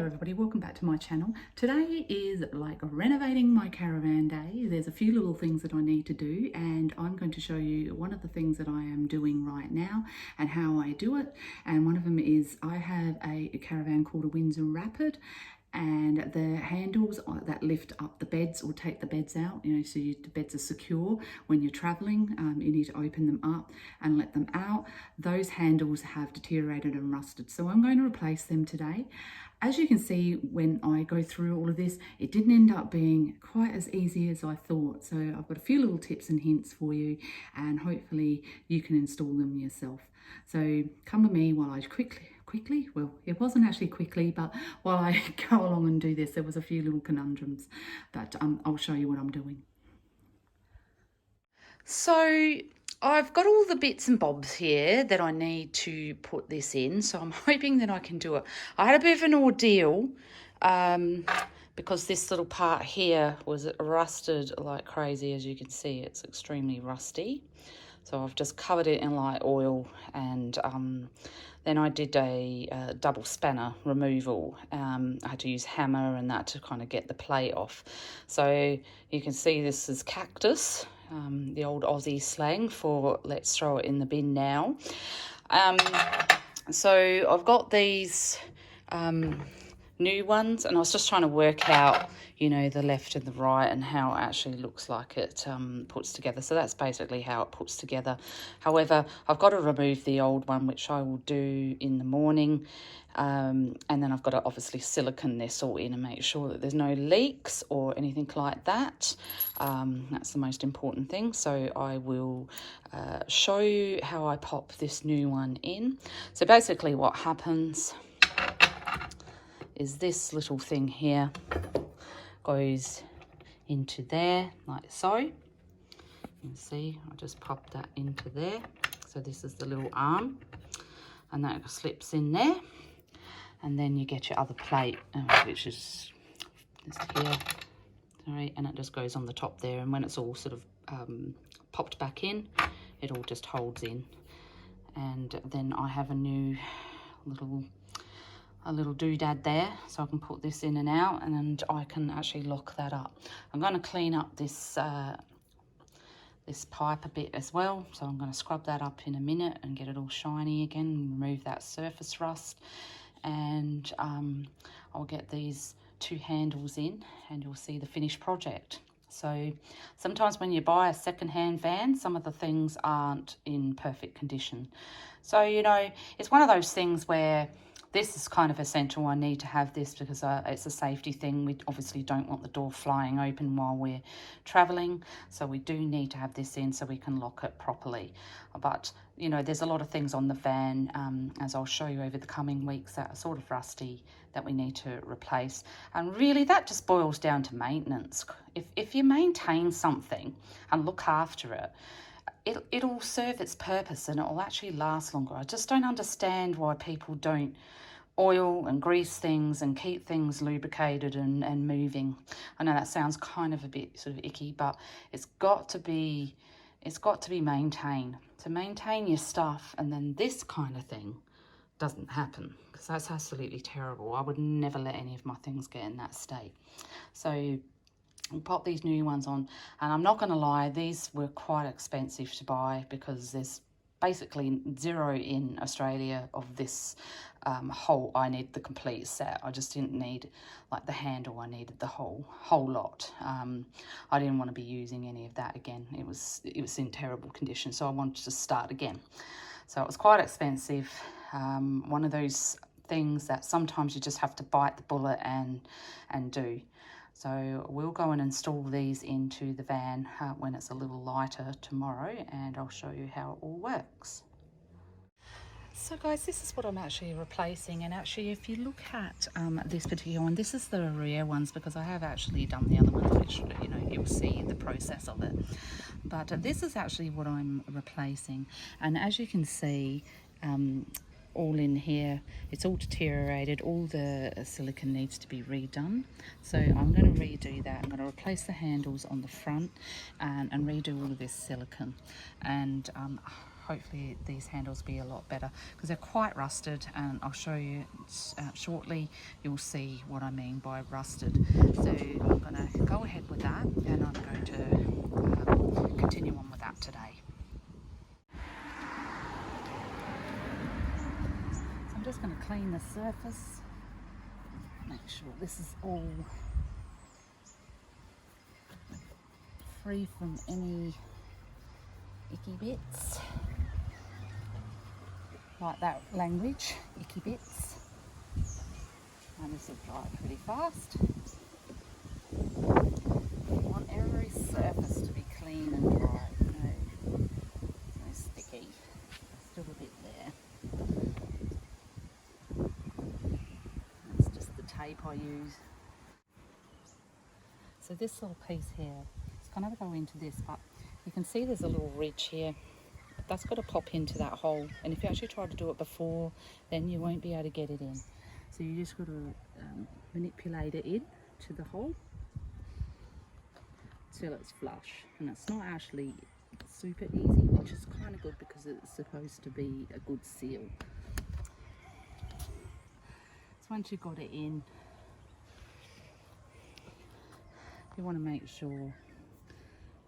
everybody, welcome back to my channel. Today is like renovating my caravan day. There's a few little things that I need to do, and I'm going to show you one of the things that I am doing right now and how I do it. And one of them is I have a caravan called a Windsor Rapid, and the handles that lift up the beds or take the beds out, so the beds are secure when you're traveling. You need to open them up and let them out. Those handles have deteriorated and rusted, so I'm going to replace them today. As you can see, when I go through all of this, it didn't end up being quite as easy as I thought. So I've got a few little tips and hints for you, and hopefully you can install them yourself. So come with me while I quickly, well, it wasn't actually quickly, but while I go along and do this, there was a few little conundrums, but I'll show you what I'm doing. So I've got all the bits and bobs here that I need to put this in, so I'm hoping that I can do it. I had a bit of an ordeal because this little part here was rusted like crazy. As you can see, it's extremely rusty. So I've just covered it in light oil, and then I did a double spanner removal. I had to use hammer and that to kind of get the plate off. So you can see this is cactus, the old Aussie slang for let's throw it in the bin now. So I've got these new ones, and I was just trying to work out, the left and the right and how it actually looks like it puts together. So that's basically how it puts together. However, I've got to remove the old one, which I will do in the morning. And then I've got to obviously silicone this all in and make sure that there's no leaks or anything like that. That's the most important thing. So I will show you how I pop this new one in. So basically what happens is this little thing here goes into there like so. You can see I just popped that into there. So this is the little arm, and that slips in there, and then you get your other plate, which is just here. Sorry, and it just goes on the top there, and when it's all sort of popped back in, it all just holds in. And then I have a new little doodad there, so I can put this in and out, and I can actually lock that up. I'm going to clean up this this pipe a bit as well, so I'm going to scrub that up in a minute and get it all shiny again and remove that surface rust. And I'll get these two handles in, and you'll see the finished project. So sometimes when you buy a second-hand van, some of the things aren't in perfect condition. So it's one of those things where this is kind of essential. I need to have this because it's a safety thing. We obviously don't want the door flying open while we're traveling, so we do need to have this in so we can lock it properly. But there's a lot of things on the van, as I'll show you over the coming weeks, that are sort of rusty that we need to replace. And really that just boils down to maintenance. If you maintain something and look after it, it'll serve its purpose and it'll actually last longer. I just don't understand why people don't oil and grease things and keep things lubricated and moving. I know that sounds kind of a bit sort of icky, but it's got to be maintained. To maintain your stuff, and then this kind of thing doesn't happen, because that's absolutely terrible. I would never let any of my things get in that state. So I'll pop these new ones on, and I'm not going to lie, these were quite expensive to buy because there's basically zero in Australia of this whole. I need the complete set. I just didn't need like the handle. I needed the whole lot. I didn't want to be using any of that again. It was in terrible condition, so I wanted to start again. So it was quite expensive. One of those things that sometimes you just have to bite the bullet and do. So we'll go and install these into the van when it's a little lighter tomorrow, and I'll show you how it all works. So guys, this is what I'm actually replacing, and actually if you look at this particular one, this is the rear ones, because I have actually done the other ones, which you'll see the process of it. But this is actually what I'm replacing, and as you can see, all in here, it's all deteriorated. All the silicone needs to be redone, so I'm going to redo that. I'm going to replace the handles on the front and redo all of this silicone, and hopefully these handles be a lot better, because they're quite rusted, and I'll show you shortly. You'll see what I mean by rusted. So I'm going to go ahead with that, and I'm going to continue on with that today. So I'm just going to clean the surface, make sure this is all free from any icky bits, like that language, icky bits. And this will dry pretty fast. You want every surface to be clean and dry, no sticky. Still a bit there. It's just the tape I use. So this little piece here, it's kind of go into this, but you can see there's a little ridge here. That's got to pop into that hole, and if you actually try to do it before, then you won't be able to get it in. So you just got to manipulate it in to the hole till it's flush, and it's not actually super easy, which is kind of good because it's supposed to be a good seal. So once you've got it in, you want to make sure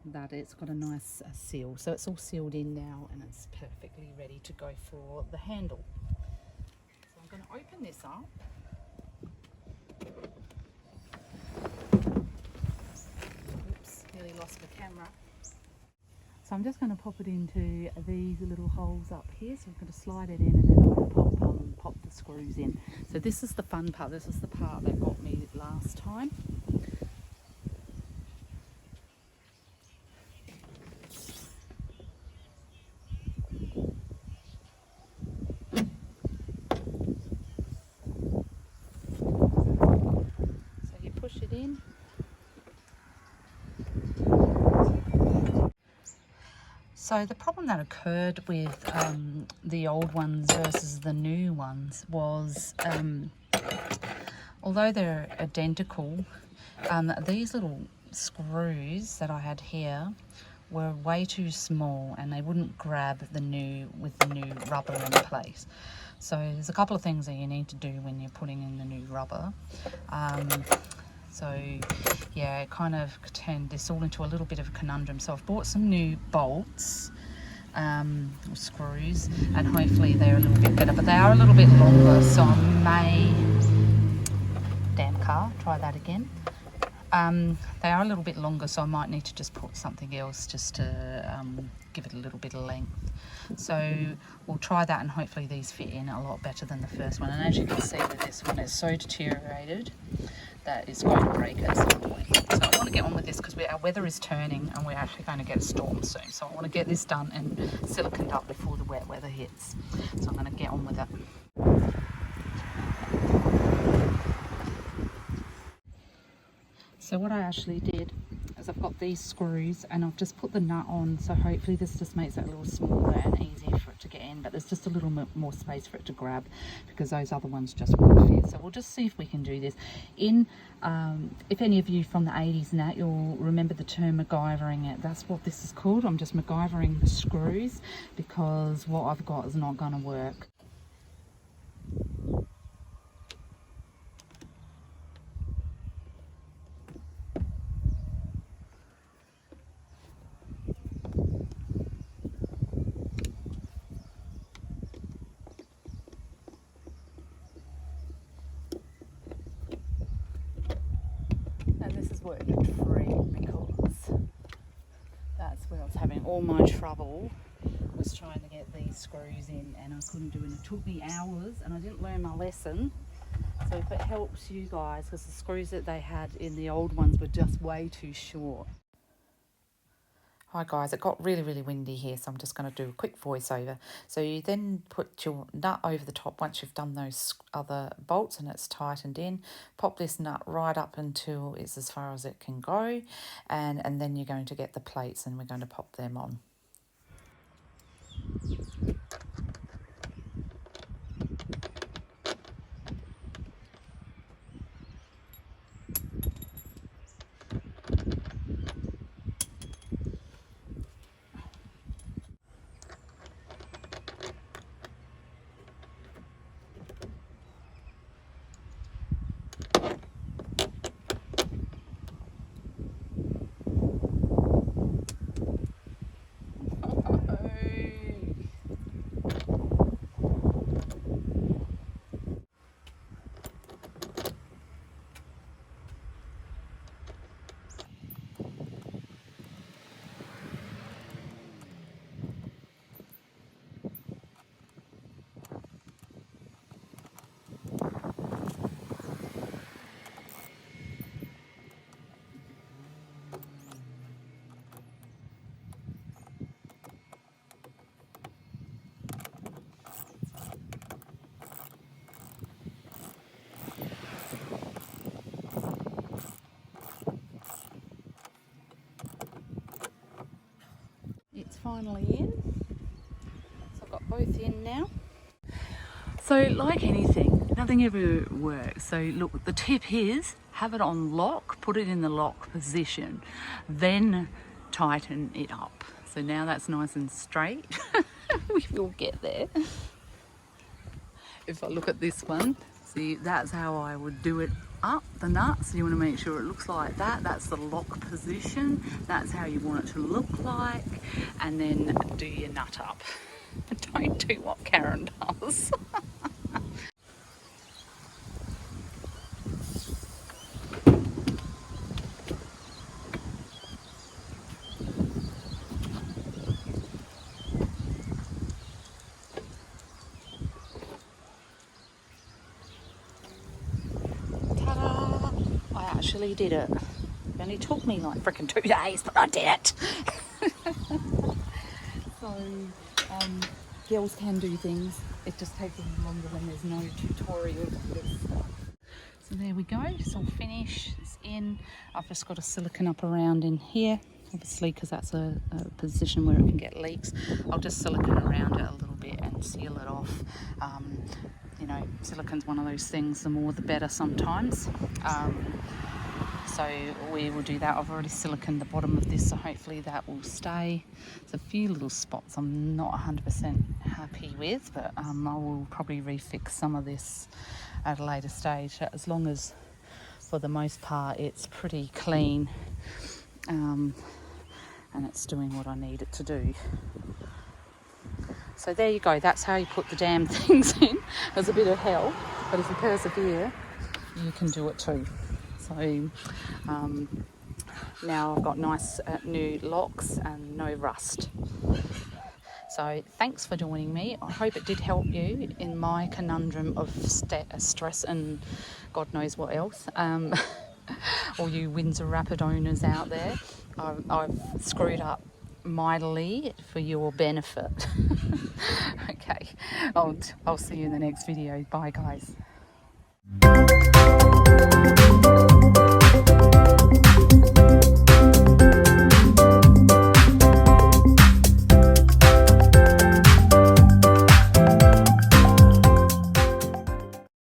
that it's got a nice seal. So it's all sealed in now, and it's perfectly ready to go for the handle. So I'm going to open this up. Oops, nearly lost the camera. So I'm just going to pop it into these little holes up here. So I'm going to slide it in, and then I'm going to pop the screws in. So this is the fun part. This is the part that got me last time. So the problem that occurred with the old ones versus the new ones was, although they're identical, these little screws that I had here were way too small, and they wouldn't grab the new rubber in place. So there's a couple of things that you need to do when you're putting in the new rubber. So yeah, it kind of turned this all into a little bit of a conundrum. So I've bought some new bolts, or screws, and hopefully they're a little bit better, but they are a little bit longer, so I may, damn car, try that again. They are a little bit longer, so I might need to just put something else just to give it a little bit of length. So we'll try that, and hopefully these fit in a lot better than the first one. And as you can see with this one, it's so deteriorated that it's going to break at some point. So I want to get on with this because our weather is turning, and we're actually going to get a storm soon. So I want to get this done and siliconed up before the wet weather hits. So I'm going to get on with it. So what I actually did is I've got these screws, and I've just put the nut on, so hopefully this just makes it a little smaller and easier for it to get in, but there's just a little more space for it to grab because those other ones just won't fit. So we'll just see if we can do this. If any of you from the 80s and that, you'll remember the term MacGyvering it. That's what this is called. I'm just MacGyvering the screws because what I've got is not going to work. Worked free because that's where I was having all my trouble, was trying to get these screws in, and I couldn't do it. It took me hours, and I didn't learn my lesson. So if it helps you guys, because the screws that they had in the old ones were just way too short. Hi guys, it got really, really windy here, so I'm just going to do a quick voiceover. So you then put your nut over the top once you've done those other bolts and it's tightened in. Pop this nut right up until it's as far as it can go, and then you're going to get the plates, and we're going to pop them on. finally in. So I've got both in now. So like anything, nothing ever works. So look, the tip is have it on lock, put it in the lock position, then tighten it up. So now that's nice and straight. We will get there. If I look at this one, see, that's how I would do it up, the nuts. You want to make sure it looks like that. That's the lock position. That's how you want it to look like. And then do your nut up. Don't do what Karen does. Ta-da! I actually did it. It only took me like freaking 2 days, but I did it. So, girls can do things. It just takes them longer when there's no tutorial to this stuff. So there we go, it's all finished, it's in. I've just got a silicone up around in here, obviously because that's a position where it can get leaks. I'll just silicone around it a little bit and seal it off. You know, silicone's one of those things, the more the better sometimes. So we will do that. I've already siliconed the bottom of this, so hopefully that will stay. There's a few little spots I'm not 100% happy with, but I will probably refix some of this at a later stage, as long as for the most part it's pretty clean and it's doing what I need it to do. So there you go, that's how you put the damn things in. There's a bit of hell, but if you persevere you can do it too. So now I've got nice new locks and no rust. So thanks for joining me. I hope it did help you in my conundrum of stress and God knows what else. All you Windsor Rapid owners out there, I've screwed up mightily for your benefit. Okay, I'll see you in the next video. Bye guys.